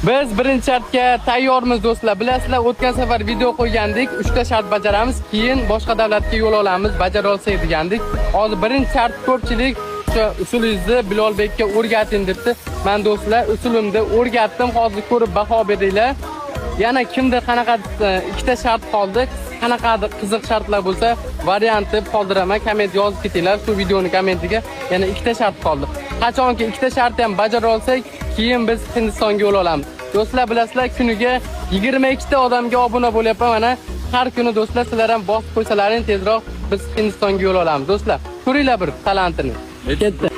Biz birinchi shartga tayyormiz do'stlar. Bilasizlar, o'tgan safar video qo'ygandik. 3 ta shart bajaramiz, keyin boshqa davlatga yo'l olamiz, bajara olsak degandik. Hozir birinchi shart ko'pchilik o'sha usulingizni Bilolbekka o'rgating debdi. Men do'stlar usulimni o'rgatdim. Hozir ko'rib baho beringlar. Yana kimdir qanaqa ikkita shart qoldi, qanaqadir qiziq shartlar bo'lsa, variantni qoldiraman, komment yozib ketinglar. Shu videoning kommentiga yana ikkita shart qoldi. Qachonki ikkita shartni ham bajara olsak, keyin biz Hindistonga yo'l olamiz. Do'stlar, bilasizlar, kuniga 22 ta odamga obuna bo'lyapman. Mana har kuni do'stlar, sizlar ham bosib qo'ysalaring, tezroq biz Hindistonga yo'l olamiz. Do'stlar, ko'ringlar bir talantini. Ketdi.